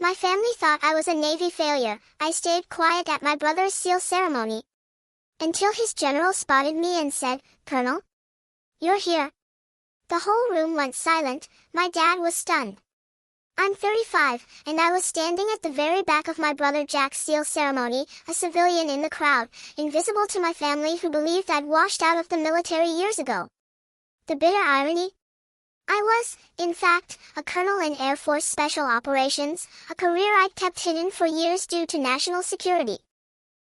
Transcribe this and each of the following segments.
My family thought I was a Navy failure. I stayed quiet at my brother's SEAL ceremony. Until his general spotted me and said, "Colonel, you're here." The whole room went silent. My dad was stunned. I'm 35, and I was standing at the very back of my brother Jack's SEAL ceremony, a civilian in the crowd, invisible to my family who believed I'd washed out of the military years ago. The bitter irony? I was, in fact, a colonel in Air Force Special Operations, a career I'd kept hidden for years due to national security.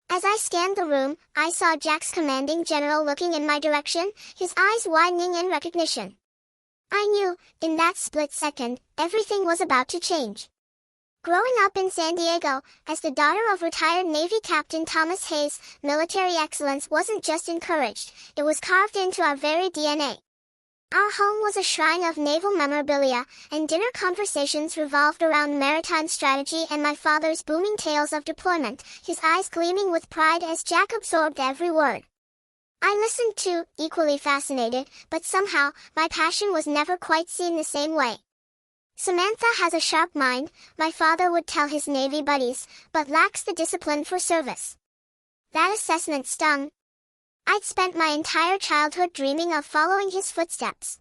As I scanned the room, I saw Jack's commanding general looking in my direction, his eyes widening in recognition. I knew, in that split second, everything was about to change. Growing up in San Diego, as the daughter of retired Navy Captain Thomas Hayes, military excellence wasn't just encouraged, it was carved into our very DNA. Our home was a shrine of naval memorabilia, and dinner conversations revolved around maritime strategy and my father's booming tales of deployment, his eyes gleaming with pride as Jack absorbed every word. I listened too, equally fascinated, but somehow, my passion was never quite seen the same way. Samantha has a sharp mind, my father would tell his Navy buddies, but lacks the discipline for service. That assessment stung. I'd spent my entire childhood dreaming of following his footsteps.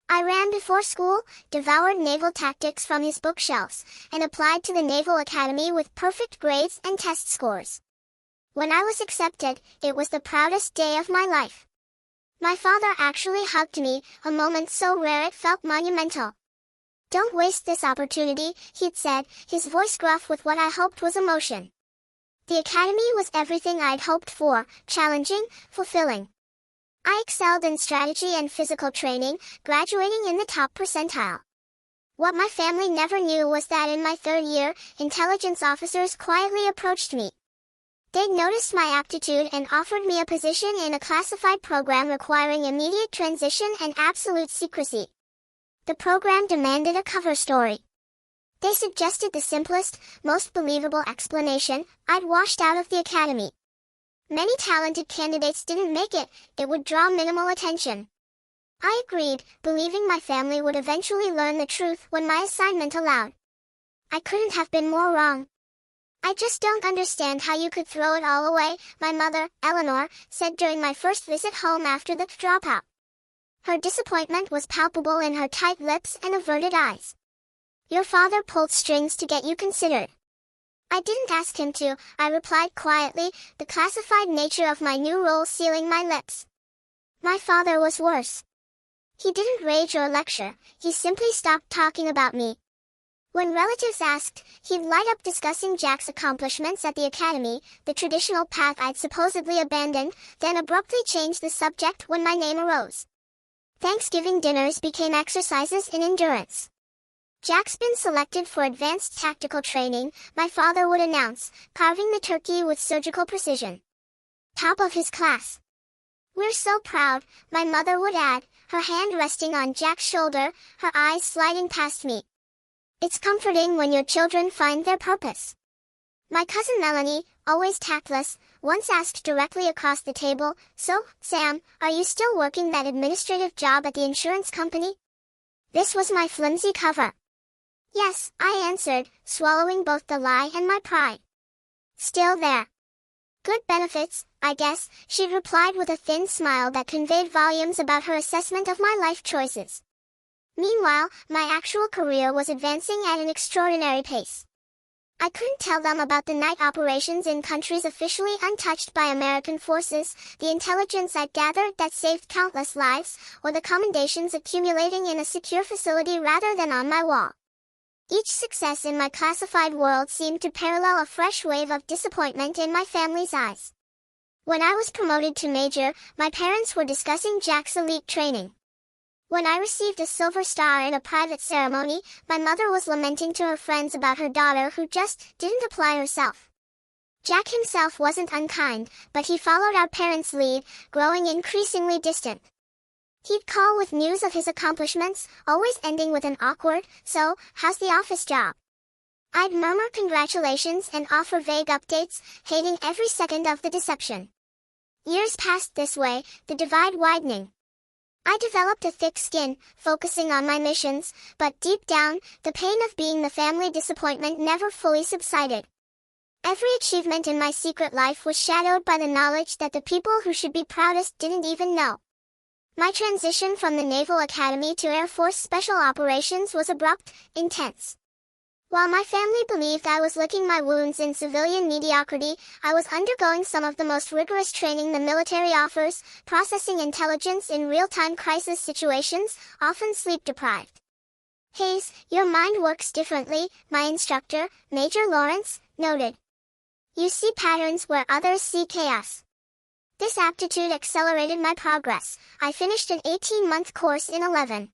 I ran before school, devoured naval tactics from his bookshelves, and applied to the Naval Academy with perfect grades and test scores. When I was accepted, it was the proudest day of my life. My father actually hugged me, a moment so rare it felt monumental. "Don't waste this opportunity," he'd said, his voice gruff with what I hoped was emotion. The academy was everything I'd hoped for, challenging, fulfilling. I excelled in strategy and physical training, graduating in the top percentile. What my family never knew was that in my third year, intelligence officers quietly approached me. They'd noticed my aptitude and offered me a position in a classified program requiring immediate transition and absolute secrecy. The program demanded a cover story. They suggested the simplest, most believable explanation: I'd washed out of the academy. Many talented candidates didn't make it, it would draw minimal attention. I agreed, believing my family would eventually learn the truth when my assignment allowed. I couldn't have been more wrong. "I just don't understand how you could throw it all away," my mother, Eleanor, said during my first visit home after the dropout. Her disappointment was palpable in her tight lips and averted eyes. "Your father pulled strings to get you considered." "I didn't ask him to," I replied quietly, the classified nature of my new role sealing my lips. My father was worse. He didn't rage or lecture, he simply stopped talking about me. When relatives asked, he'd light up discussing Jack's accomplishments at the academy, the traditional path I'd supposedly abandoned, then abruptly change the subject when my name arose. Thanksgiving dinners became exercises in endurance. "Jack's been selected for advanced tactical training," my father would announce, carving the turkey with surgical precision. "Top of his class." "We're so proud," my mother would add, her hand resting on Jack's shoulder, her eyes sliding past me. It's comforting when your children find their purpose. My cousin Melanie, always tactless, once asked directly across the table, "So, Sam, are you still working that administrative job at the insurance company?" This was my flimsy cover. "Yes," I answered, swallowing both the lie and my pride. "Still there." "Good benefits, I guess," she replied with a thin smile that conveyed volumes about her assessment of my life choices. Meanwhile, my actual career was advancing at an extraordinary pace. I couldn't tell them about the night operations in countries officially untouched by American forces, the intelligence I'd gathered that saved countless lives, or the commendations accumulating in a secure facility rather than on my wall. Each success in my classified world seemed to parallel a fresh wave of disappointment in my family's eyes. When I was promoted to major, my parents were discussing Jack's elite training. When I received a silver star in a private ceremony, my mother was lamenting to her friends about her daughter who just didn't apply herself. Jack himself wasn't unkind, but he followed our parents' lead, growing increasingly distant. He'd call with news of his accomplishments, always ending with an awkward, "So, how's the office job?" I'd murmur congratulations and offer vague updates, hating every second of the deception. Years passed this way, the divide widening. I developed a thick skin, focusing on my missions, but deep down, the pain of being the family disappointment never fully subsided. Every achievement in my secret life was shadowed by the knowledge that the people who should be proudest didn't even know. My transition from the Naval Academy to Air Force Special Operations was abrupt, intense. While my family believed I was licking my wounds in civilian mediocrity, I was undergoing some of the most rigorous training the military offers, processing intelligence in real-time crisis situations, often sleep-deprived. "Hayes, your mind works differently," my instructor, Major Lawrence, noted. "You see patterns where others see chaos." This aptitude accelerated my progress. I finished an 18-month course in 11.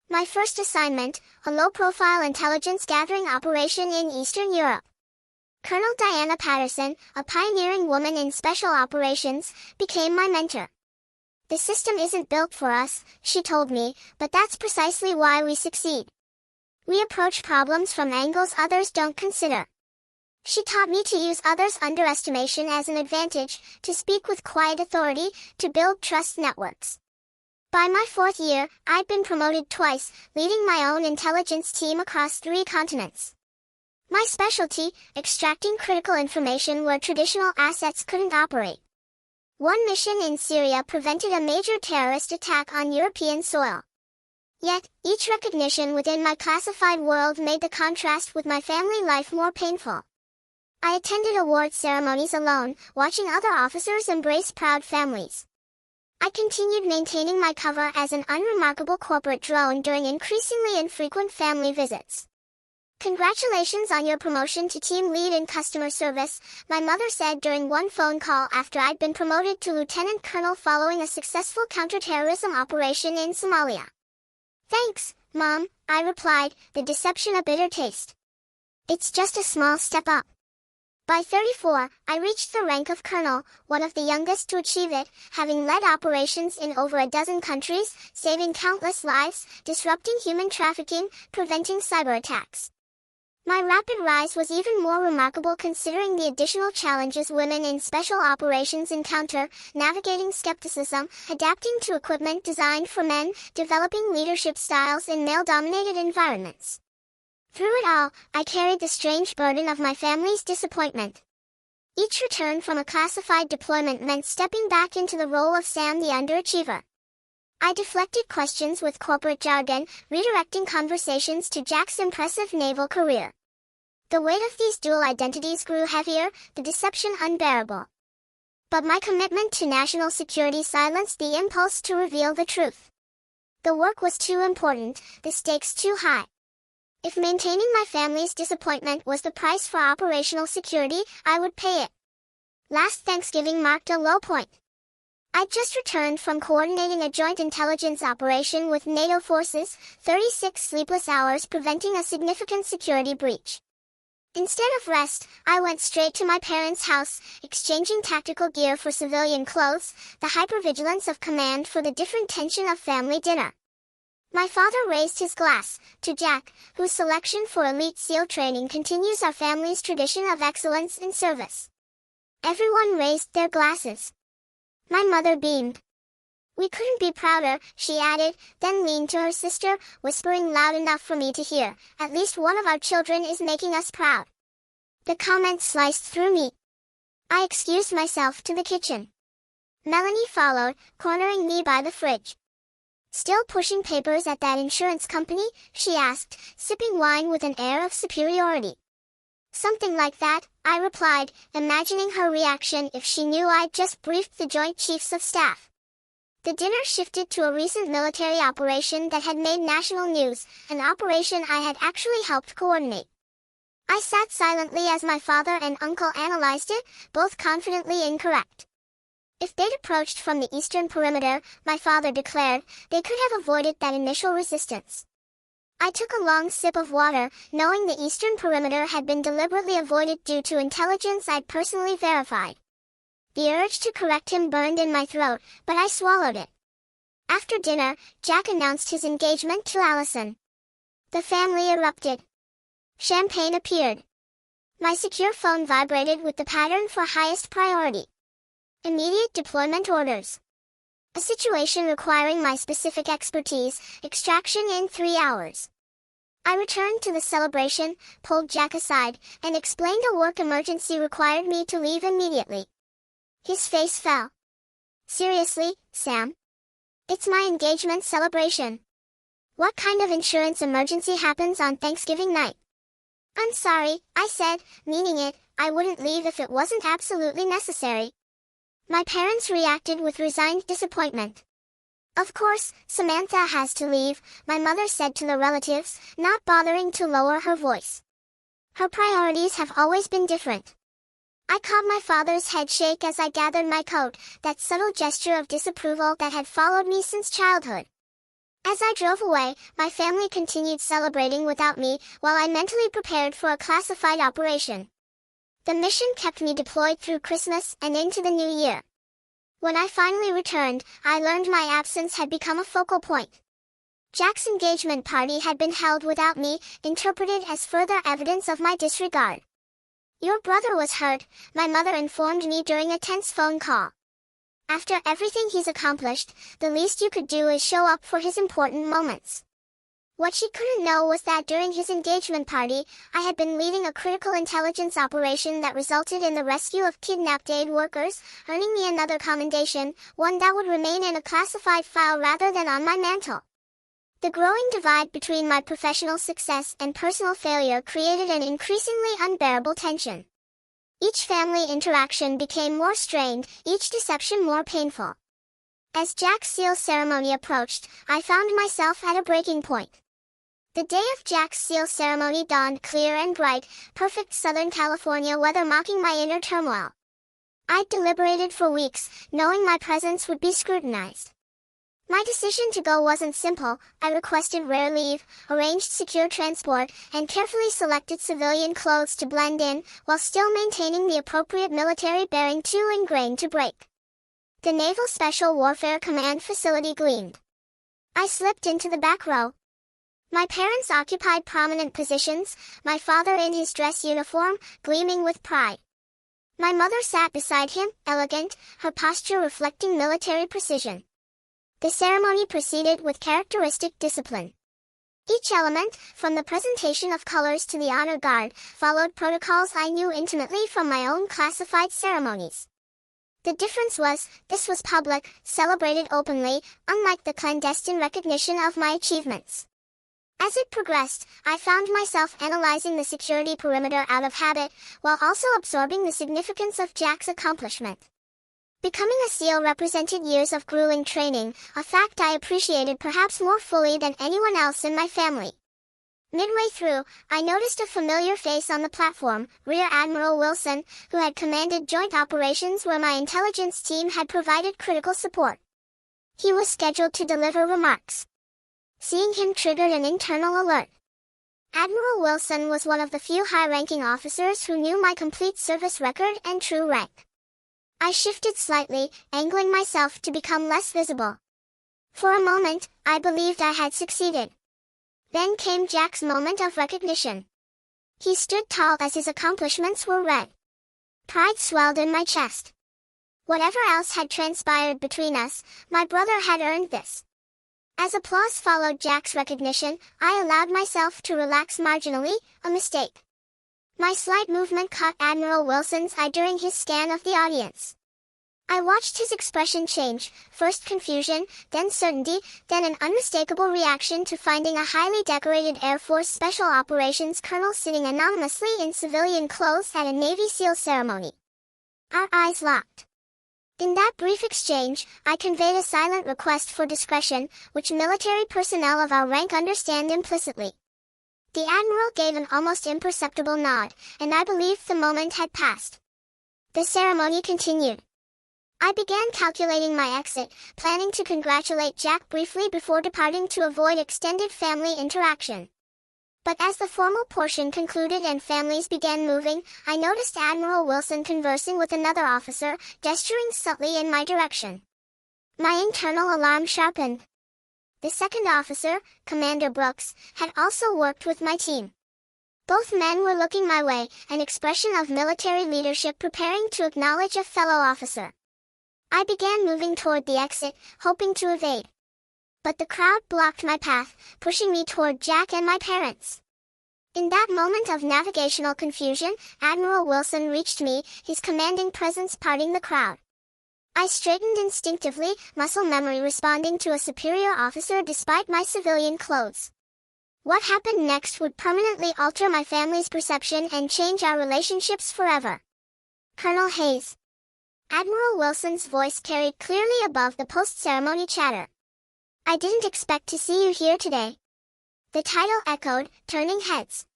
My first assignment, a low-profile intelligence gathering operation in Eastern Europe. Colonel Diana Patterson, a pioneering woman in special operations, became my mentor. "The system isn't built for us," she told me, "but that's precisely why we succeed. We approach problems from angles others don't consider." She taught me to use others' underestimation as an advantage, to speak with quiet authority, to build trust networks. By my 4th year, I'd been promoted twice, leading my own intelligence team across 3 continents. My specialty, extracting critical information where traditional assets couldn't operate. One mission in Syria prevented a major terrorist attack on European soil. Yet, each recognition within my classified world made the contrast with my family life more painful. I attended award ceremonies alone, watching other officers embrace proud families. I continued maintaining my cover as an unremarkable corporate drone during increasingly infrequent family visits. "Congratulations on your promotion to team lead in customer service," my mother said during one phone call after I'd been promoted to lieutenant colonel following a successful counterterrorism operation in Somalia. "Thanks, Mom," I replied, the deception a bitter taste. "It's just a small step up." By 34, I reached the rank of colonel, one of the youngest to achieve it, having led operations in over a dozen countries, saving countless lives, disrupting human trafficking, preventing cyber attacks. My rapid rise was even more remarkable considering the additional challenges women in special operations encounter, navigating skepticism, adapting to equipment designed for men, developing leadership styles in male-dominated environments. Through it all, I carried the strange burden of my family's disappointment. Each return from a classified deployment meant stepping back into the role of Sam the underachiever. I deflected questions with corporate jargon, redirecting conversations to Jack's impressive naval career. The weight of these dual identities grew heavier, the deception unbearable. But my commitment to national security silenced the impulse to reveal the truth. The work was too important, the stakes too high. If maintaining my family's disappointment was the price for operational security, I would pay it. Last Thanksgiving marked a low point. I'd just returned from coordinating a joint intelligence operation with NATO forces, 36 sleepless hours preventing a significant security breach. Instead of rest, I went straight to my parents' house, exchanging tactical gear for civilian clothes, the hypervigilance of command for the different tension of family dinner. My father raised his glass, to Jack, whose selection for elite SEAL training continues our family's tradition of excellence in service. Everyone raised their glasses. My mother beamed. "We couldn't be prouder," she added, then leaned to her sister, whispering loud enough for me to hear, "At least one of our children is making us proud." The comment sliced through me. I excused myself to the kitchen. Melanie followed, cornering me by the fridge. "Still pushing papers at that insurance company?" she asked, sipping wine with an air of superiority. "Something like that," I replied, imagining her reaction if she knew I'd just briefed the Joint Chiefs of Staff. The dinner shifted to a recent military operation that had made national news, an operation I had actually helped coordinate. I sat silently as my father and uncle analyzed it, both confidently incorrect. If they'd approached from the eastern perimeter, my father declared, they could have avoided that initial resistance. I took a long sip of water, knowing the eastern perimeter had been deliberately avoided due to intelligence I'd personally verified. The urge to correct him burned in my throat, but I swallowed it. After dinner, Jack announced his engagement to Allison. The family erupted. Champagne appeared. My secure phone vibrated with the pattern for highest priority. Immediate deployment orders. A situation requiring my specific expertise, extraction in 3 hours. I returned to the celebration, pulled Jack aside, and explained a work emergency required me to leave immediately. His face fell. Seriously, Sam? It's my engagement celebration. What kind of insurance emergency happens on Thanksgiving night? I'm sorry, I said, meaning it. I wouldn't leave if it wasn't absolutely necessary. My parents reacted with resigned disappointment. Of course, Samantha has to leave, my mother said to the relatives, not bothering to lower her voice. Her priorities have always been different. I caught my father's head shake as I gathered my coat, that subtle gesture of disapproval that had followed me since childhood. As I drove away, my family continued celebrating without me, while I mentally prepared for a classified operation. The mission kept me deployed through Christmas and into the new year. When I finally returned, I learned my absence had become a focal point. Jack's engagement party had been held without me, interpreted as further evidence of my disregard. Your brother was hurt, my mother informed me during a tense phone call. After everything he's accomplished, the least you could do is show up for his important moments. What she couldn't know was that during his engagement party, I had been leading a critical intelligence operation that resulted in the rescue of kidnapped aid workers, earning me another commendation, one that would remain in a classified file rather than on my mantle. The growing divide between my professional success and personal failure created an increasingly unbearable tension. Each family interaction became more strained, each deception more painful. As Jack's seal ceremony approached, I found myself at a breaking point. The day of Jack's seal ceremony dawned clear and bright, perfect Southern California weather mocking my inner turmoil. I'd deliberated for weeks, knowing my presence would be scrutinized. My decision to go wasn't simple. I requested rare leave, arranged secure transport, and carefully selected civilian clothes to blend in, while still maintaining the appropriate military bearing too ingrained to break. The Naval Special Warfare Command facility gleamed. I slipped into the back row. My parents occupied prominent positions, my father in his dress uniform, gleaming with pride. My mother sat beside him, elegant, her posture reflecting military precision. The ceremony proceeded with characteristic discipline. Each element, from the presentation of colors to the honor guard, followed protocols I knew intimately from my own classified ceremonies. The difference was, this was public, celebrated openly, unlike the clandestine recognition of my achievements. As it progressed, I found myself analyzing the security perimeter out of habit, while also absorbing the significance of Jack's accomplishment. Becoming a SEAL represented years of grueling training, a fact I appreciated perhaps more fully than anyone else in my family. Midway through, I noticed a familiar face on the platform, Rear Admiral Wilson, who had commanded joint operations where my intelligence team had provided critical support. He was scheduled to deliver remarks. Seeing him triggered an internal alert. Admiral Wilson was one of the few high-ranking officers who knew my complete service record and true rank. I shifted slightly, angling myself to become less visible. For a moment, I believed I had succeeded. Then came Jack's moment of recognition. He stood tall as his accomplishments were read. Pride swelled in my chest. Whatever else had transpired between us, my brother had earned this. As applause followed Jack's recognition, I allowed myself to relax marginally, a mistake. My slight movement caught Admiral Wilson's eye during his scan of the audience. I watched his expression change, first confusion, then certainty, then an unmistakable reaction to finding a highly decorated Air Force Special Operations colonel sitting anonymously in civilian clothes at a Navy SEAL ceremony. Our eyes locked. In that brief exchange, I conveyed a silent request for discretion, which military personnel of our rank understand implicitly. The Admiral gave an almost imperceptible nod, and I believed the moment had passed. The ceremony continued. I began calculating my exit, planning to congratulate Jack briefly before departing to avoid extended family interaction. But as the formal portion concluded and families began moving, I noticed Admiral Wilson conversing with another officer, gesturing subtly in my direction. My internal alarm sharpened. The second officer, Commander Brooks, had also worked with my team. Both men were looking my way, an expression of military leadership preparing to acknowledge a fellow officer. I began moving toward the exit, hoping to evade. But the crowd blocked my path, pushing me toward Jack and my parents. In that moment of navigational confusion, Admiral Wilson reached me, his commanding presence parting the crowd. I straightened instinctively, muscle memory responding to a superior officer despite my civilian clothes. What happened next would permanently alter my family's perception and change our relationships forever. Colonel Hayes. Admiral Wilson's voice carried clearly above the post-ceremony chatter. I didn't expect to see you here today. The title echoed, turning heads.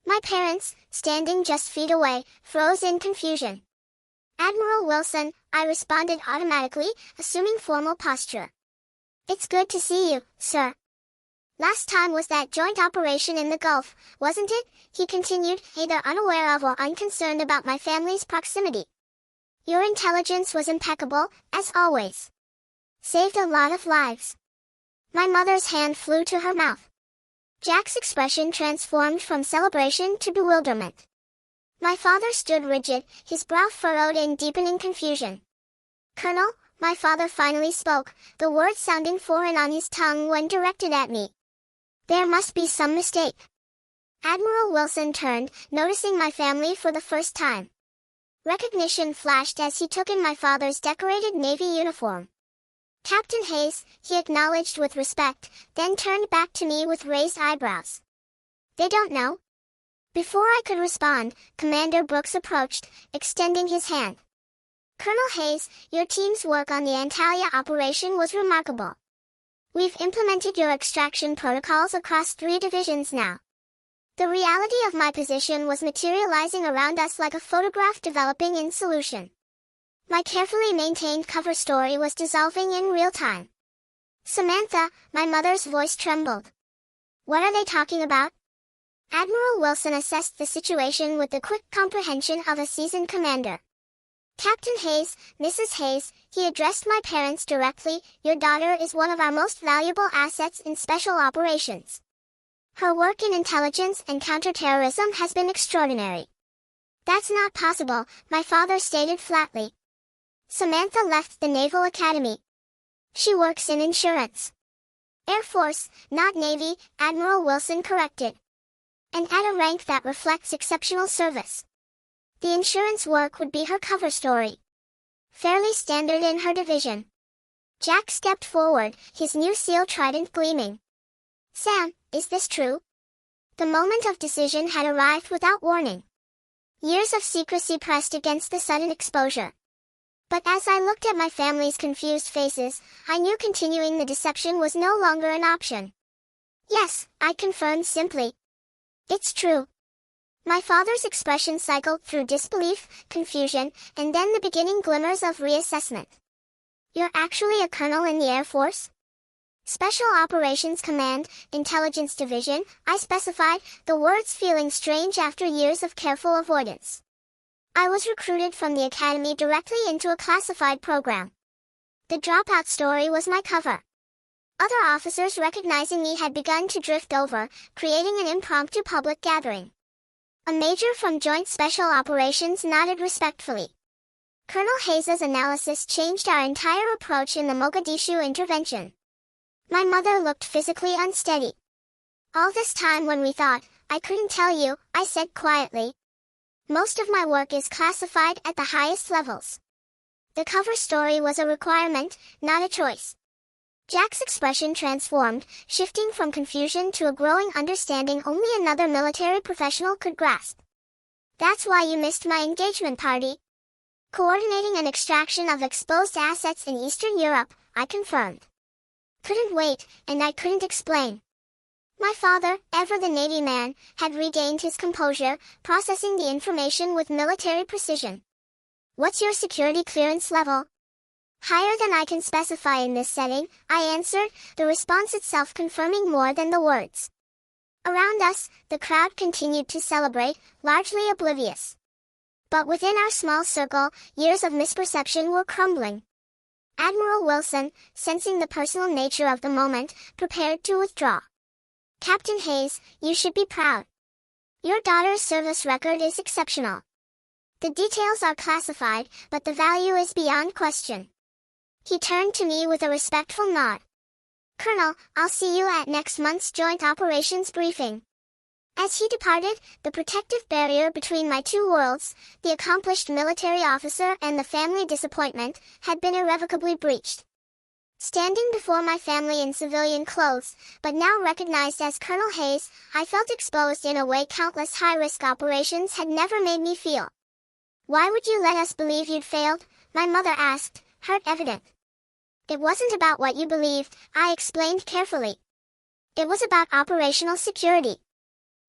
My parents, standing just feet away, froze in confusion. Admiral Wilson, I responded automatically, assuming formal posture. It's good to see you, sir. Last time was that joint operation in the Gulf, wasn't it? He continued, either unaware of or unconcerned about my family's proximity. Your intelligence was impeccable, as always. Saved a lot of lives. My mother's hand flew to her mouth. Jack's expression transformed from celebration to bewilderment. My father stood rigid, his brow furrowed in deepening confusion. Colonel, my father finally spoke, the words sounding foreign on his tongue when directed at me. There must be some mistake. Admiral Wilson turned, noticing my family for the first time. Recognition flashed as he took in my father's decorated Navy uniform. Captain Hayes, he acknowledged with respect, then turned back to me with raised eyebrows. They don't know? Before I could respond, Commander Brooks approached, extending his hand. Colonel Hayes, your team's work on the Antalya operation was remarkable. We've implemented your extraction protocols across 3 divisions now. The reality of my position was materializing around us like a photograph developing in solution. My carefully maintained cover story was dissolving in real time. Samantha, my mother's voice trembled. What are they talking about? Admiral Wilson assessed the situation with the quick comprehension of a seasoned commander. Captain Hayes, Mrs. Hayes, he addressed my parents directly, your daughter is one of our most valuable assets in special operations. Her work in intelligence and counterterrorism has been extraordinary. That's not possible, my father stated flatly. Samantha left the Naval Academy. She works in insurance. Air Force, not Navy, Admiral Wilson corrected. And at a rank that reflects exceptional service. The insurance work would be her cover story. Fairly standard in her division. Jack stepped forward, his new seal trident gleaming. Sam, is this true? The moment of decision had arrived without warning. Years of secrecy pressed against the sudden exposure. But as I looked at my family's confused faces, I knew continuing the deception was no longer an option. Yes, I confirmed simply. It's true. My father's expression cycled through disbelief, confusion, and then the beginning glimmers of reassessment. You're actually a colonel in the Air Force? Special Operations Command, Intelligence Division, I specified, the words feeling strange after years of careful avoidance. I was recruited from the academy directly into a classified program. The dropout story was my cover. Other officers recognizing me had begun to drift over, creating an impromptu public gathering. A major from Joint Special Operations nodded respectfully. Colonel Hayes' analysis changed our entire approach in the Mogadishu intervention. My mother looked physically unsteady. All this time when we thought, I couldn't tell you, I said quietly. Most of my work is classified at the highest levels. The cover story was a requirement, not a choice. Jack's expression transformed, shifting from confusion to a growing understanding only another military professional could grasp. That's why you missed my engagement party. Coordinating an extraction of exposed assets in Eastern Europe, I confirmed. Couldn't wait, and I couldn't explain. My father, ever the Navy man, had regained his composure, processing the information with military precision. What's your security clearance level? Higher than I can specify in this setting, I answered, the response itself confirming more than the words. Around us, the crowd continued to celebrate, largely oblivious. But within our small circle, years of misperception were crumbling. Admiral Wilson, sensing the personal nature of the moment, prepared to withdraw. Captain Hayes, you should be proud. Your daughter's service record is exceptional. The details are classified, but the value is beyond question. He turned to me with a respectful nod. Colonel, I'll see you at next month's Joint Operations Briefing. As he departed, the protective barrier between my two worlds, the accomplished military officer and the family disappointment, had been irrevocably breached. Standing before my family in civilian clothes, but now recognized as Colonel Hayes, I felt exposed in a way countless high-risk operations had never made me feel. Why would you let us believe you'd failed? My mother asked, hurt evident. It wasn't about what you believed, I explained carefully. It was about operational security.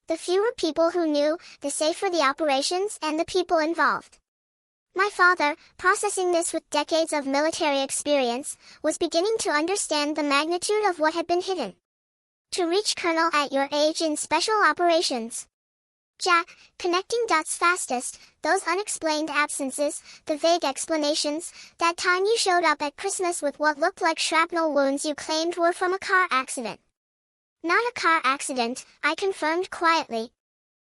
The fewer people who knew, the safer the operations and the people involved. My father, processing this with decades of military experience, was beginning to understand the magnitude of what had been hidden. To reach Colonel at your age in special operations. Jack, connecting dots fastest, those unexplained absences, the vague explanations, that time you showed up at Christmas with what looked like shrapnel wounds you claimed were from a car accident. Not a car accident, I confirmed quietly.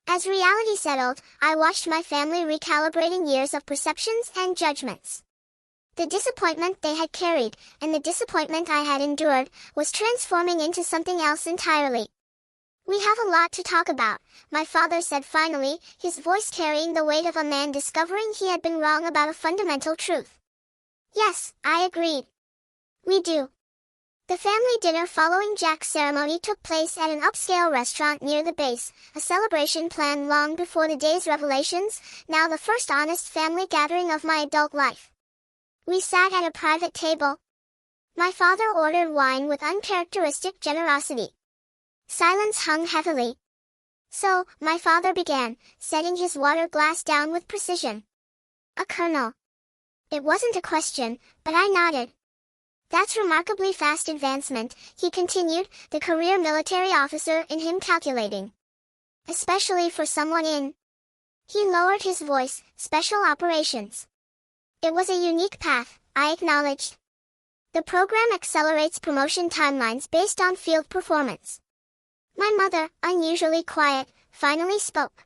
As reality settled, I watched my family recalibrating years of perceptions and judgments. The disappointment they had carried, and the disappointment I had endured, was transforming into something else entirely. We have a lot to talk about, my father said finally, his voice carrying the weight of a man discovering he had been wrong about a fundamental truth. Yes, I agreed. We do. The family dinner following Jack's ceremony took place at an upscale restaurant near the base, a celebration planned long before the day's revelations, now the first honest family gathering of my adult life. We sat at a private table. My father ordered wine with uncharacteristic generosity. Silence hung heavily. So, my father began, setting his water glass down with precision. A colonel. It wasn't a question, but I nodded. That's remarkably fast advancement, he continued, the career military officer in him calculating. Especially for someone in. He lowered his voice, special operations. It was a unique path, I acknowledged. The program accelerates promotion timelines based on field performance. My mother, unusually quiet, finally spoke.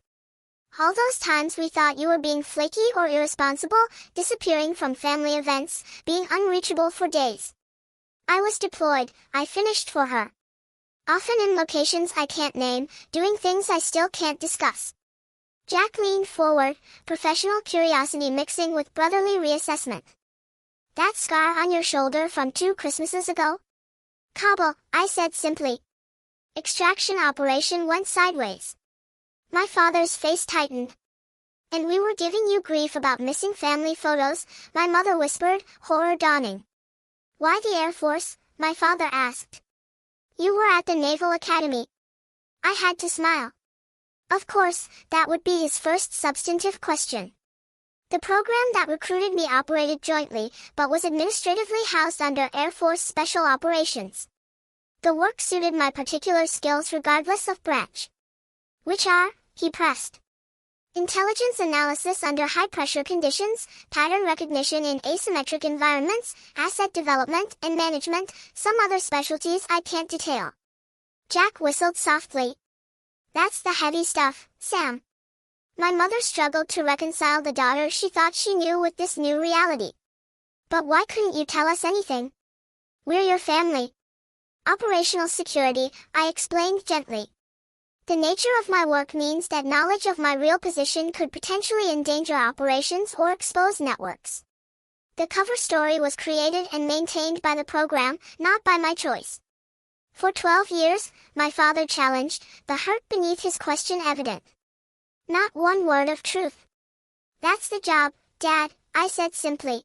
All those times we thought you were being flaky or irresponsible, disappearing from family events, being unreachable for days. I was deployed, I finished for her. Often in locations I can't name, doing things I still can't discuss. Jack leaned forward, professional curiosity mixing with brotherly reassessment. That scar on your shoulder from 2 Christmases ago? Kabul, I said simply. Extraction operation went sideways. My father's face tightened. And we were giving you grief about missing family photos, my mother whispered, horror dawning. Why the Air Force? My father asked. You were at the Naval Academy. I had to smile. Of course, that would be his first substantive question. The program that recruited me operated jointly, but was administratively housed under Air Force Special Operations. The work suited my particular skills regardless of branch. Which are, he pressed. Intelligence analysis under high-pressure conditions, pattern recognition in asymmetric environments, asset development and management, some other specialties I can't detail. Jack whistled softly. That's the heavy stuff, Sam. My mother struggled to reconcile the daughter she thought she knew with this new reality. But why couldn't you tell us anything? We're your family. Operational security, I explained gently. The nature of my work means that knowledge of my real position could potentially endanger operations or expose networks. The cover story was created and maintained by the program, not by my choice. For 12 years, my father challenged, the hurt beneath his question evident. Not one word of truth. That's the job, Dad, I said simply.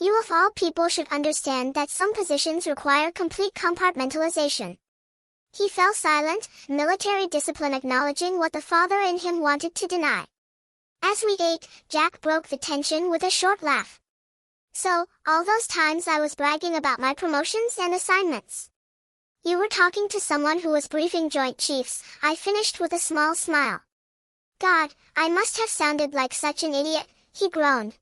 You of all people should understand that some positions require complete compartmentalization. He fell silent, military discipline acknowledging what the father in him wanted to deny. As we ate, Jack broke the tension with a short laugh. So, all those times I was bragging about my promotions and assignments. You were talking to someone who was briefing Joint Chiefs, I finished with a small smile. God, I must have sounded like such an idiot, he groaned.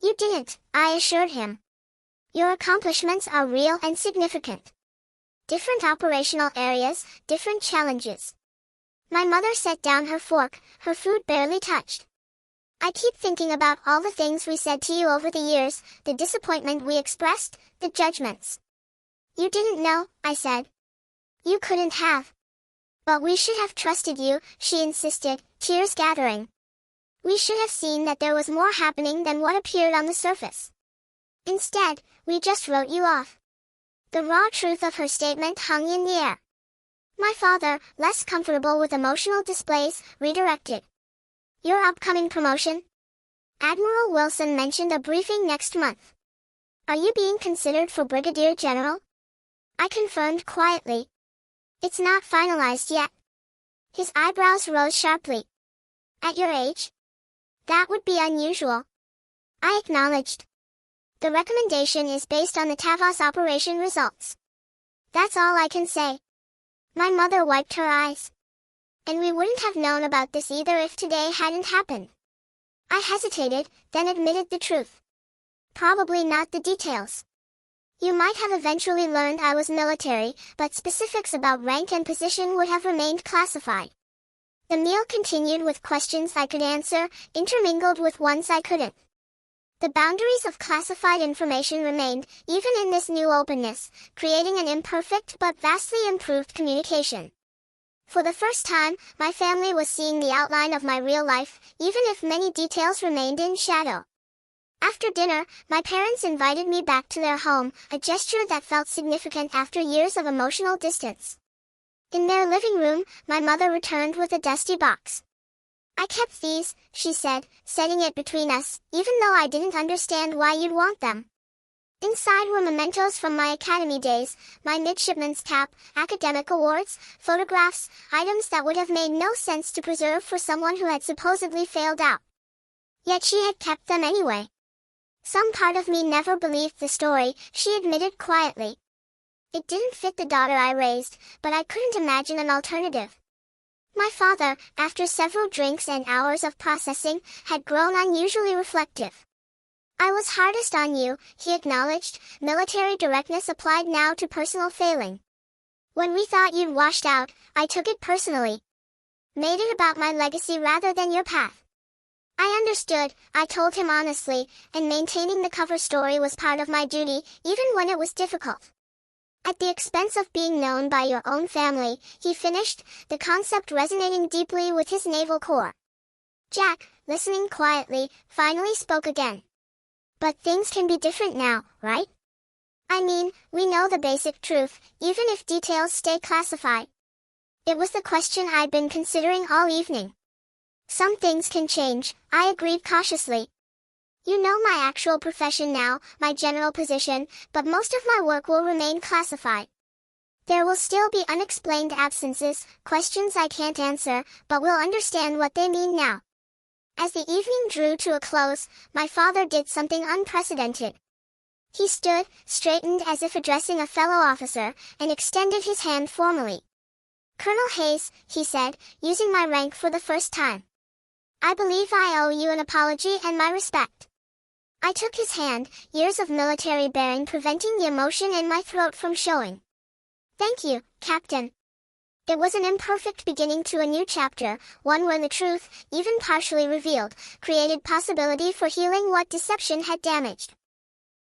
You didn't, I assured him. Your accomplishments are real and significant. Different operational areas, different challenges. My mother set down her fork, her food barely touched. I keep thinking about all the things we said to you over the years, the disappointment we expressed, the judgments. You didn't know, I said. You couldn't have. But we should have trusted you, she insisted, tears gathering. We should have seen that there was more happening than what appeared on the surface. Instead, we just wrote you off. The raw truth of her statement hung in the air. My father, less comfortable with emotional displays, redirected. Your upcoming promotion? Admiral Wilson mentioned a briefing next month. Are you being considered for Brigadier General? I confirmed quietly. It's not finalized yet. His eyebrows rose sharply. At your age? That would be unusual. I acknowledged. The recommendation is based on the Tavos operation results. That's all I can say. My mother wiped her eyes. And we wouldn't have known about this either if today hadn't happened. I hesitated, then admitted the truth. Probably not the details. You might have eventually learned I was military, but specifics about rank and position would have remained classified. The meal continued with questions I could answer, intermingled with ones I couldn't. The boundaries of classified information remained, even in this new openness, creating an imperfect but vastly improved communication. For the first time, my family was seeing the outline of my real life, even if many details remained in shadow. After dinner, my parents invited me back to their home, a gesture that felt significant after years of emotional distance. In their living room, my mother returned with a dusty box. I kept these, she said, setting it between us, even though I didn't understand why you'd want them. Inside were mementos from my academy days, my midshipman's cap, academic awards, photographs, items that would have made no sense to preserve for someone who had supposedly failed out. Yet she had kept them anyway. Some part of me never believed the story, she admitted quietly. It didn't fit the daughter I raised, but I couldn't imagine an alternative. My father, after several drinks and hours of processing, had grown unusually reflective. I was hardest on you, he acknowledged, military directness applied now to personal failing. When we thought you'd washed out, I took it personally. Made it about my legacy rather than your path. I understood, I told him honestly, and maintaining the cover story was part of my duty, even when it was difficult. At the expense of being known by your own family, he finished, the concept resonating deeply with his naval core. Jack, listening quietly, finally spoke again. But things can be different now, right? I mean, we know the basic truth, even if details stay classified. It was the question I'd been considering all evening. Some things can change, I agreed cautiously. You know my actual profession now, my general position, but most of my work will remain classified. There will still be unexplained absences, questions I can't answer, but we'll understand what they mean now. As the evening drew to a close, my father did something unprecedented. He stood, straightened as if addressing a fellow officer, and extended his hand formally. Colonel Hayes, he said, using my rank for the first time. I believe I owe you an apology and my respect. I took his hand, years of military bearing preventing the emotion in my throat from showing. Thank you, Captain. It was an imperfect beginning to a new chapter, one where the truth, even partially revealed, created possibility for healing what deception had damaged.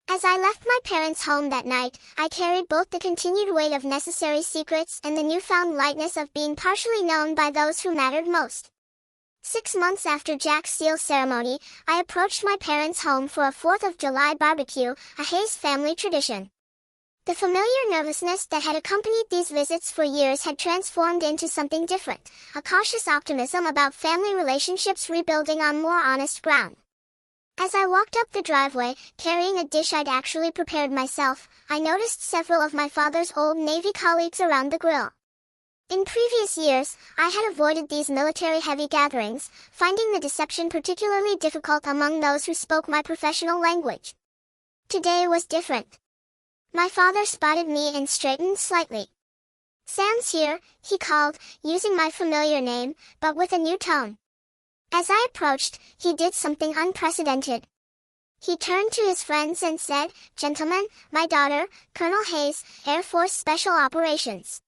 As I left my parents' home that night, I carried both the continued weight of necessary secrets and the newfound lightness of being partially known by those who mattered most. 6 months after Jack's seal ceremony, I approached my parents' home for a 4th of July barbecue, a Hayes family tradition. The familiar nervousness that had accompanied these visits for years had transformed into something different, a cautious optimism about family relationships rebuilding on more honest ground. As I walked up the driveway, carrying a dish I'd actually prepared myself, I noticed several of my father's old Navy colleagues around the grill. In previous years, I had avoided these military-heavy gatherings, finding the deception particularly difficult among those who spoke my professional language. Today was different. My father spotted me and straightened slightly. Sam's here, he called, using my familiar name, but with a new tone. As I approached, he did something unprecedented. He turned to his friends and said, "Gentlemen, my daughter, Colonel Hayes, Air Force Special Operations."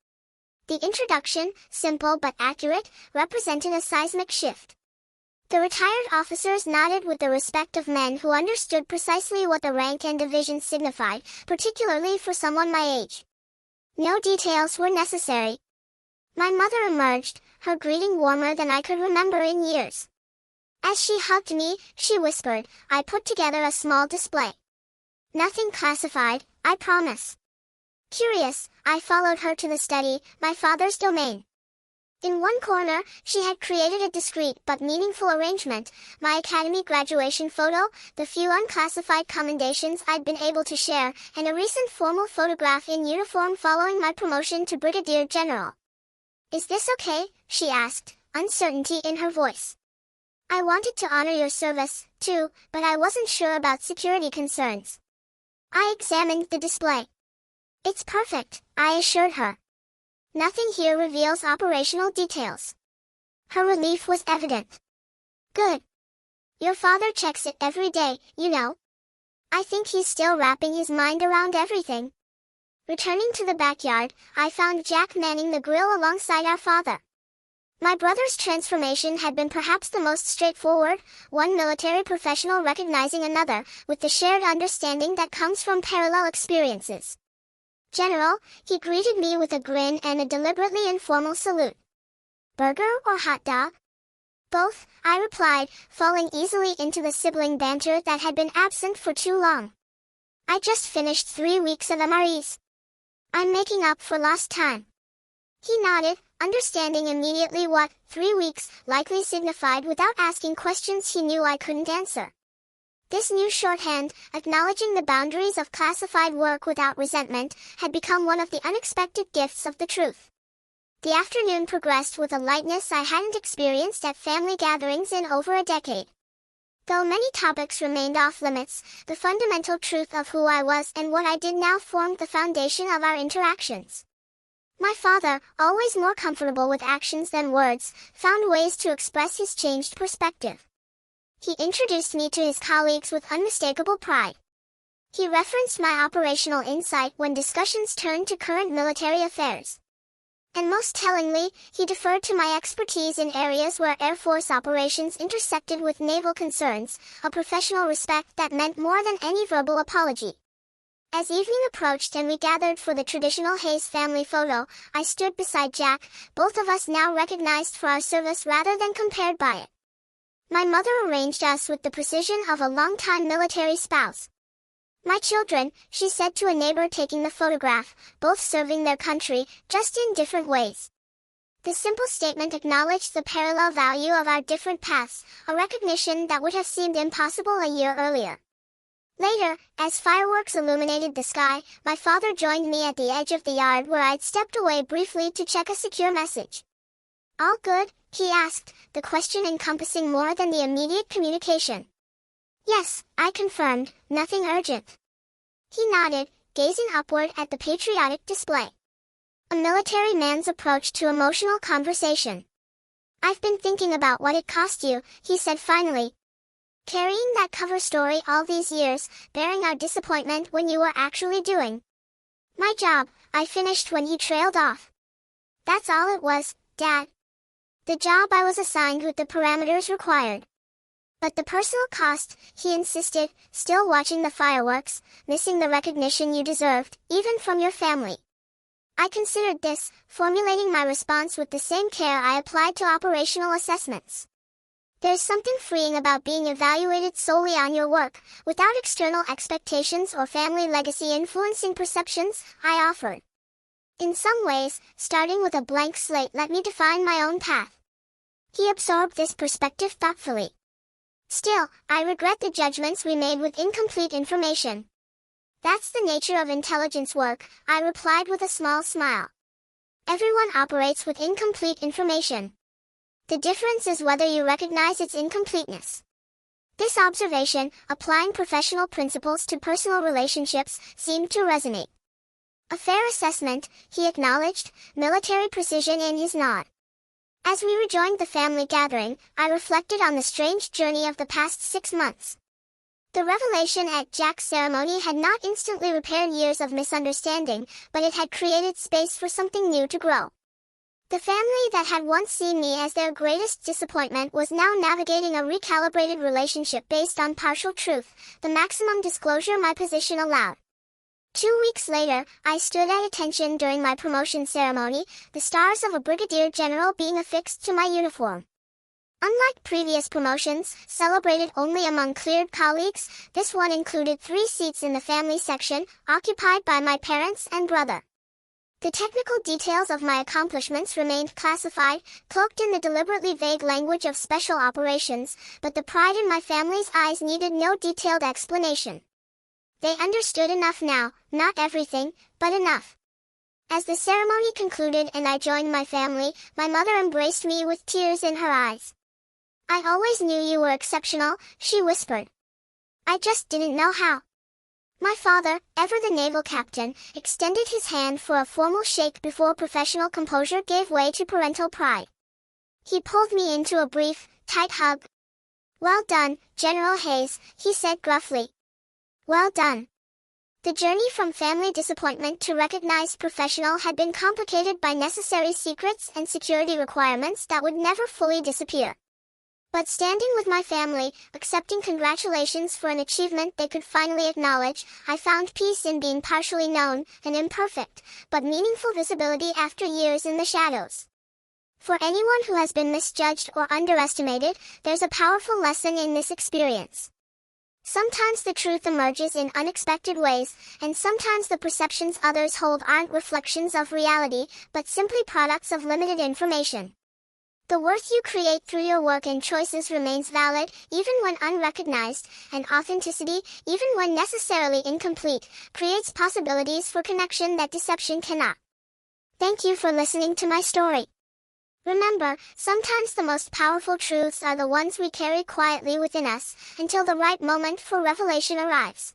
The introduction, simple but accurate, represented a seismic shift. The retired officers nodded with the respect of men who understood precisely what the rank and division signified, particularly for someone my age. No details were necessary. My mother emerged, her greeting warmer than I could remember in years. As she hugged me, she whispered, "I put together a small display. Nothing classified, I promise." Curious, I followed her to the study, my father's domain. In one corner, she had created a discreet but meaningful arrangement, my academy graduation photo, the few unclassified commendations I'd been able to share, and a recent formal photograph in uniform following my promotion to Brigadier General. "Is this okay?" she asked, uncertainty in her voice. "I wanted to honor your service, too, but I wasn't sure about security concerns." I examined the display. "It's perfect," I assured her. "Nothing here reveals operational details." Her relief was evident. "Good. Your father checks it every day, you know." I think he's still wrapping his mind around everything. Returning to the backyard, I found Jack manning the grill alongside our father. My brother's transformation had been perhaps the most straightforward, one military professional recognizing another, with the shared understanding that comes from parallel experiences. "General," he greeted me with a grin and a deliberately informal salute. "Burger or hot dog?" "Both," I replied, falling easily into the sibling banter that had been absent for too long. "I just finished 3 weeks of MREs. I'm making up for lost time." He nodded, understanding immediately what 3 weeks likely signified without asking questions he knew I couldn't answer. This new shorthand, acknowledging the boundaries of classified work without resentment, had become one of the unexpected gifts of the truth. The afternoon progressed with a lightness I hadn't experienced at family gatherings in over a decade. Though many topics remained off-limits, the fundamental truth of who I was and what I did now formed the foundation of our interactions. My father, always more comfortable with actions than words, found ways to express his changed perspective. He introduced me to his colleagues with unmistakable pride. He referenced my operational insight when discussions turned to current military affairs. And most tellingly, he deferred to my expertise in areas where Air Force operations intersected with naval concerns, a professional respect that meant more than any verbal apology. As evening approached and we gathered for the traditional Hayes family photo, I stood beside Jack, both of us now recognized for our service rather than compared by it. My mother arranged us with the precision of a longtime military spouse. "My children," she said to a neighbor taking the photograph, "both serving their country, just in different ways." The simple statement acknowledged the parallel value of our different paths, a recognition that would have seemed impossible a year earlier. Later, as fireworks illuminated the sky, my father joined me at the edge of the yard where I'd stepped away briefly to check a secure message. "All good?" he asked, the question encompassing more than the immediate communication. "Yes," I confirmed, "nothing urgent." He nodded, gazing upward at the patriotic display. A military man's approach to emotional conversation. "I've been thinking about what it cost you," he said finally. "Carrying that cover story all these years, bearing our disappointment when you were actually doing my job," I finished when he trailed off. "That's all it was, Dad. The job I was assigned with the parameters required. But the personal cost," he insisted, still watching the fireworks, "missing the recognition you deserved, even from your family." I considered this, formulating my response with the same care I applied to operational assessments. "There's something freeing about being evaluated solely on your work, without external expectations or family legacy influencing perceptions," I offered. "In some ways, starting with a blank slate let me define my own path." He absorbed this perspective thoughtfully. "Still, I regret the judgments we made with incomplete information." "That's the nature of intelligence work," I replied with a small smile. "Everyone operates with incomplete information. The difference is whether you recognize its incompleteness." This observation, applying professional principles to personal relationships, seemed to resonate. "A fair assessment," he acknowledged, military precision in his nod. As we rejoined the family gathering, I reflected on the strange journey of the past 6 months. The revelation at Jack's ceremony had not instantly repaired years of misunderstanding, but it had created space for something new to grow. The family that had once seen me as their greatest disappointment was now navigating a recalibrated relationship based on partial truth, the maximum disclosure my position allowed. 2 weeks later, I stood at attention during my promotion ceremony, the stars of a brigadier general being affixed to my uniform. Unlike previous promotions, celebrated only among cleared colleagues, this one included 3 seats in the family section, occupied by my parents and brother. The technical details of my accomplishments remained classified, cloaked in the deliberately vague language of special operations, but the pride in my family's eyes needed no detailed explanation. They understood enough now, not everything, but enough. As the ceremony concluded and I joined my family, my mother embraced me with tears in her eyes. "I always knew you were exceptional," she whispered. "I just didn't know how." My father, ever the naval captain, extended his hand for a formal shake before professional composure gave way to parental pride. He pulled me into a brief, tight hug. "Well done, General Hayes," he said gruffly. "Well done." The journey from family disappointment to recognized professional had been complicated by necessary secrets and security requirements that would never fully disappear. But standing with my family, accepting congratulations for an achievement they could finally acknowledge, I found peace in being partially known, an imperfect, but meaningful visibility after years in the shadows. For anyone who has been misjudged or underestimated, there's a powerful lesson in this experience. Sometimes the truth emerges in unexpected ways, and sometimes the perceptions others hold aren't reflections of reality, but simply products of limited information. The worth you create through your work and choices remains valid, even when unrecognized, and authenticity, even when necessarily incomplete, creates possibilities for connection that deception cannot. Thank you for listening to my story. Remember, sometimes the most powerful truths are the ones we carry quietly within us, until the right moment for revelation arrives.